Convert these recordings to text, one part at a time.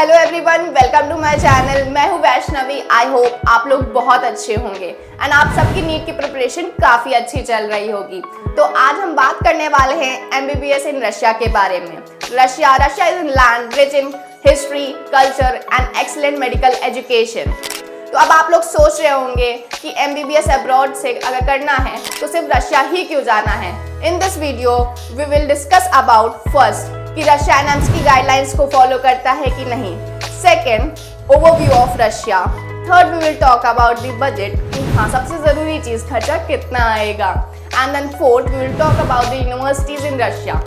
Hello everyone, welcome to my channel. मैं हूं Vaishnavi. I hope आप लोग बहुत अच्छे होंगे एंड आप सबकी नीट की प्रिपरेशन काफ़ी अच्छी चल रही होगी। तो आज हम बात करने वाले हैं एमबीबीएस इन रशिया के बारे में। Russia is an land rich in history, culture and excellent medical education. तो अब आप लोग सोच रहे होंगे कि एमबीबीएस अब्रॉड से अगर करना है तो सिर्फ रशिया ही क्यों जाना है। In this video we will discuss about first कि रशिया एनएम्स की गाइडलाइंस को फॉलो करता है कि नहीं। Second, overview of Russia. Third, we will talk about the budget कि हाँ सबसे ज़रूरी चीज़ खर्चा कितना आएगा। And then fourth, we will talk about the universities in Russia.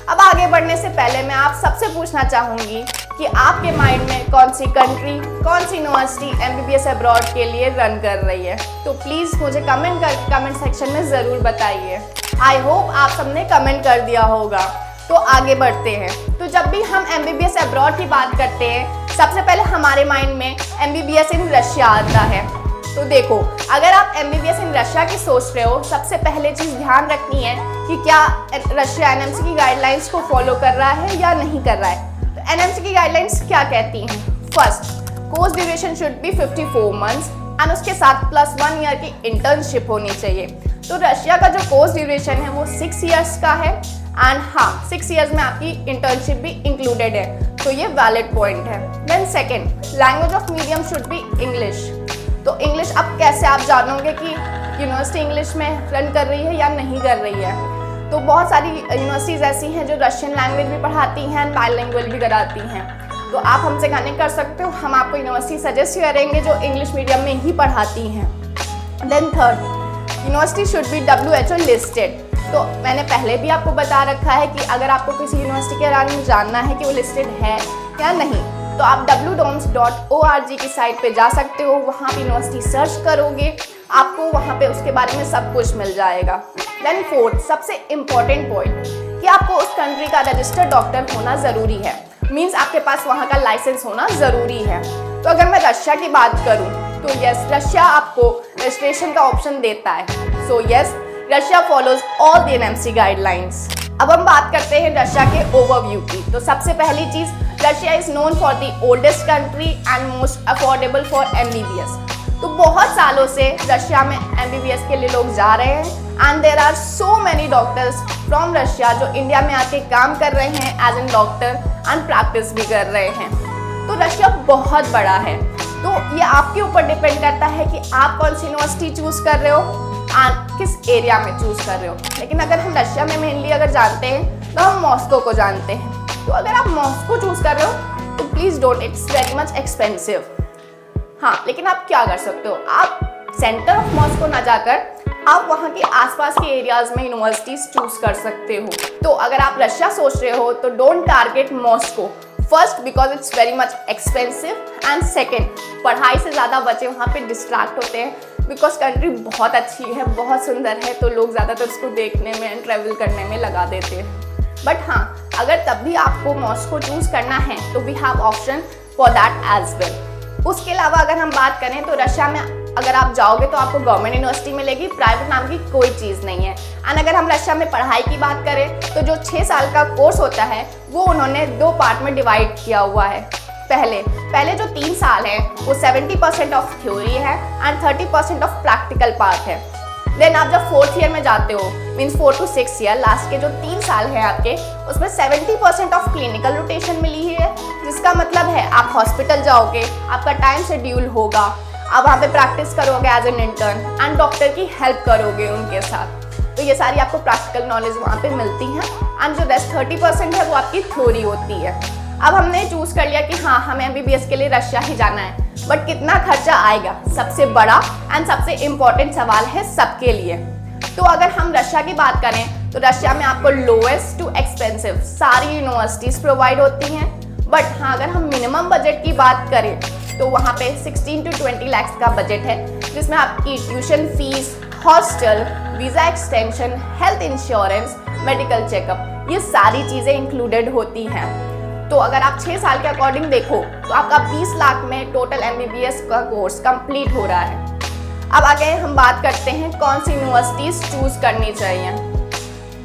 अब आगे बढ़ने से पहले मैं आप सबसे पूछना चाहूँगी कि आपके माइंड में कौन सी कंट्री, कौन सी यूनिवर्सिटी एमबीबीएस अब्रॉड के लिए रन कर रही है। तो प्लीज़ मुझे कमेंट सेक्शन में ज़रूर बताइए। आई होप आप सबने कमेंट कर दिया होगा। तो आगे बढ़ते हैं। तो जब भी हम एमबीबीएस अब्रॉड की बात करते हैं सबसे पहले हमारे माइंड में एमबीबीएस इन रशिया आता है। तो देखो, अगर आप एमबीबीएस इन रशिया की सोच रहे हो, सबसे पहले चीज़ ध्यान रखनी है कि क्या रशिया एनएमसी की गाइडलाइंस को फॉलो कर रहा है या नहीं कर रहा है। तो एनएमसी की गाइडलाइंस क्या कहती हैं? First, course duration should be 54 months and उसके साथ प्लस 1 ईयर की इंटर्नशिप होनी चाहिए। तो रशिया का जो कोर्स ड्यूरेशन है वो 6 ईयर्स का है एंड हाँ 6 ईयर्स में आपकी इंटर्नशिप भी इंक्लूडेड है। तो ये वैलिड पॉइंट है। Then second, language of medium should be English. तो इंग्लिश अब कैसे आप जानोगे कि यूनिवर्सिटी इंग्लिश में रन कर रही है या नहीं कर रही है। तो बहुत सारी यूनिवर्सिटीज़ ऐसी हैं जो रशियन लैंग्वेज भी पढ़ाती हैं एंड बाइलिंगुअल भी कराती हैं। तो आप हमसे कनेक्ट कर सकते हो, हम आपको यूनिवर्सिटी सजेस्ट करेंगे जो इंग्लिश मीडियम में ही पढ़ाती हैं। Then third, university should be WHO listed. तो मैंने पहले भी आपको बता रखा है कि अगर आपको किसी यूनिवर्सिटी के बारे में जानना है कि वो लिस्टेड है या नहीं तो आप wdoms.org की साइट पे जा सकते हो। वहाँ पे यूनिवर्सिटी सर्च करोगे, आपको वहाँ पे उसके बारे में सब कुछ मिल जाएगा। देन फोर्थ, सबसे इम्पॉर्टेंट पॉइंट कि आपको उस कंट्री का रजिस्टर्ड डॉक्टर होना ज़रूरी है। मीन्स आपके पास वहाँ का लाइसेंस होना ज़रूरी है। तो अगर मैं रशिया की बात करूँ तो यस, रशिया आपको रजिस्ट्रेशन का ऑप्शन देता है। So yes, Russia follows all the NMC guidelines. अब हम बात करते हैं रशिया के ओवरव्यू की। तो सबसे पहली चीज़, Russia is known for the oldest country and most affordable for MBBS. तो बहुत सालों से रशिया में एमबीबीएस के लिए लोग जा रहे हैं and there are so many doctors from Russia जो इंडिया में आके काम कर रहे हैं as an doctor and practice भी कर रहे हैं। तो रशिया बहुत बड़ा है। तो ये आपके ऊपर डिपेंड करता है कि आप कौन सी यूनिवर्सिटी चूज़ कर रहे हो एंड किस एरिया में चूज़ कर रहे हो। लेकिन अगर हम रशिया में मेनली अगर जानते हैं तो हम मॉस्को को जानते हैं। तो अगर आप मॉस्को चूज़ कर रहे हो तो please don't, it's very much expensive. हाँ, लेकिन आप क्या कर सकते हो, आप सेंटर ऑफ मॉस्को ना जाकर आप वहाँ के आसपास के एरियाज़ में यूनिवर्सिटीज़ चूज़ कर सकते हो। तो अगर आप रशिया सोच रहे हो तो don't target Moscow. First, because it's very much expensive and second, पढ़ाई से ज़्यादा बच्चे वहाँ पे डिस्ट्रैक्ट होते हैं बिकॉज कंट्री बहुत अच्छी है, बहुत सुंदर है, तो लोग ज़्यादातर उसको देखने में एंड ट्रैवल करने में लगा देते हैं। बट हाँ, अगर तब भी आपको मॉस्को चूज़ करना है तो we have option for that as well. उसके अलावा अगर हम बात करें तो रशिया में अगर आप जाओगे तो आपको गवर्नमेंट यूनिवर्सिटी मिलेगी, प्राइवेट नाम की कोई चीज़ नहीं है। एंड अगर हम रशिया में पढ़ाई की बात करें तो जो 6 साल का कोर्स होता है वो उन्होंने 2 पार्ट में डिवाइड किया हुआ है। पहले जो 3 साल है वो 70% ऑफ थ्योरी है एंड 30% ऑफ प्रैक्टिकल पार्ट है। देन आप जब 4th ईयर में जाते हो, मीन्स 4 to 6 ईयर, लास्ट के जो 3 साल है आपके, उसमें 70% ऑफ क्लिनिकल रोटेशन मिली है, जिसका मतलब है आप हॉस्पिटल जाओगे, आपका टाइम शेड्यूल होगा, आप वहाँ पे प्रैक्टिस करोगे as an intern and doctor की हेल्प करोगे उनके साथ। तो ये सारी आपको प्रैक्टिकल नॉलेज वहाँ पे मिलती है एंड जो रेस्ट 30% है वो आपकी थ्योरी होती है। अब हमने चूज़ कर लिया कि हाँ हमें एमबीबीएस के लिए रशिया ही जाना है, बट कितना खर्चा आएगा, सबसे बड़ा एंड सबसे इम्पॉर्टेंट सवाल है सबके लिए। तो अगर हम रशिया की बात करें तो रशिया में आपको लोएस्ट टू एक्सपेंसिव सारी यूनिवर्सिटीज़ प्रोवाइड होती हैं। बट हाँ, अगर हम मिनिमम बजट की बात करें तो वहाँ पे 16 to 20 लाख का बजट है, जिसमें आपकी tuition fees, hostel, visa extension, health insurance, medical checkup, ये सारी चीज़ें इंक्लूडेड होती हैं। तो अगर आप 6 साल के अकॉर्डिंग देखो तो आपका 20 लाख में टोटल एमबीबीएस का कोर्स कंप्लीट हो रहा है। अब आगे हम बात करते हैं कौन सी यूनिवर्सिटीज़ चूज़ करनी चाहिए।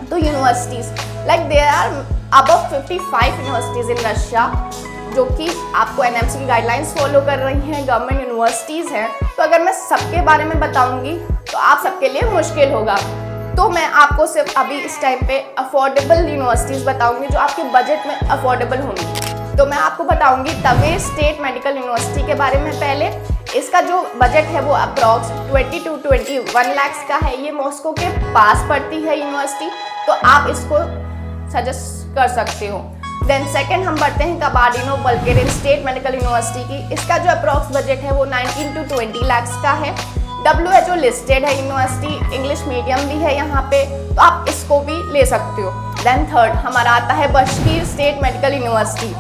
तो universities like there are above 55 universities in Russia जो कि आपको एनएमसी की गाइडलाइंस फॉलो कर रही हैं, गवर्नमेंट यूनिवर्सिटीज़ हैं। तो अगर मैं सबके बारे में बताऊंगी तो आप सबके लिए मुश्किल होगा। तो मैं आपको सिर्फ अभी इस टाइम पे अफोर्डेबल यूनिवर्सिटीज़ बताऊंगी जो आपके बजट में अफोर्डेबल होंगी। तो मैं आपको बताऊंगी तवे स्टेट मेडिकल यूनिवर्सिटी के बारे में। पहले इसका जो बजट है वो अप्रॉक्स 20 to 21 लाख का है। ये मॉस्को के पास पड़ती है यूनिवर्सिटी, तो आप इसको सजेस्ट कर सकते हो। देन सेकंड हम बढ़ते हैं कबार्डिनो बल्गेरियन स्टेट मेडिकल यूनिवर्सिटी की। इसका जो अप्रॉक्स बजट है वो 19 to 20 लाख का है। WHO लिस्टेड है यूनिवर्सिटी, इंग्लिश मीडियम भी है यहाँ पे, तो आप इसको भी ले सकते हो। देन थर्ड हमारा आता है बशकीर स्टेट मेडिकल यूनिवर्सिटी।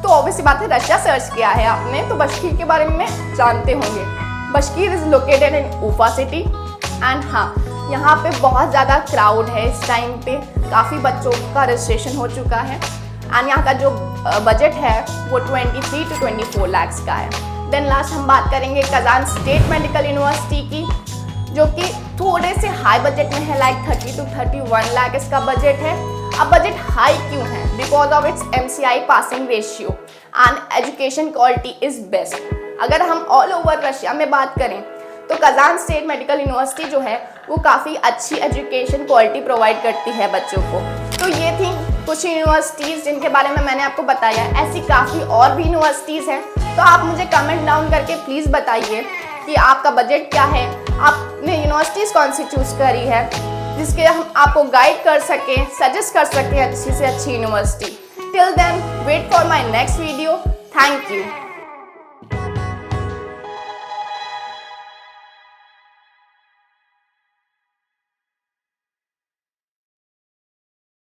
तो ऑब्वियसली बात है, रशिया सर्च किया है आपने तो बशकीर के बारे में जानते होंगे। Bashkir is located in Ufa city and हाँ, यहाँ पे बहुत ज़्यादा क्राउड है इस टाइम पे, काफ़ी बच्चों का रजिस्ट्रेशन हो चुका है एंड यहाँ का जो बजट है वो 23 to 24 लाख का है। देन लास्ट हम बात करेंगे कजान स्टेट मेडिकल यूनिवर्सिटी की, जो कि थोड़े से हाई बजट में है, लाइक 30 to 31 लाख इसका बजट है। अब बजट हाई क्यों है? Because of its MCI passing ratio and education quality is best. अगर हम ऑल ओवर रशिया में बात करें तो कजान स्टेट मेडिकल यूनिवर्सिटी जो है वो काफ़ी अच्छी एजुकेशन क्वालिटी प्रोवाइड करती है बच्चों को। तो ये थी कुछ यूनिवर्सिटीज़ जिनके बारे में मैंने आपको बताया। ऐसी काफ़ी और भी यूनिवर्सिटीज़ हैं, तो आप मुझे कमेंट डाउन करके प्लीज़ बताइए कि आपका बजट क्या है, आपने यूनिवर्सिटीज़ कौन सी चूज़ करी है जिसके हम आपको गाइड कर सकें, सजेस्ट कर सकें अच्छी से अच्छी university. Till then wait for my next video. Thank you.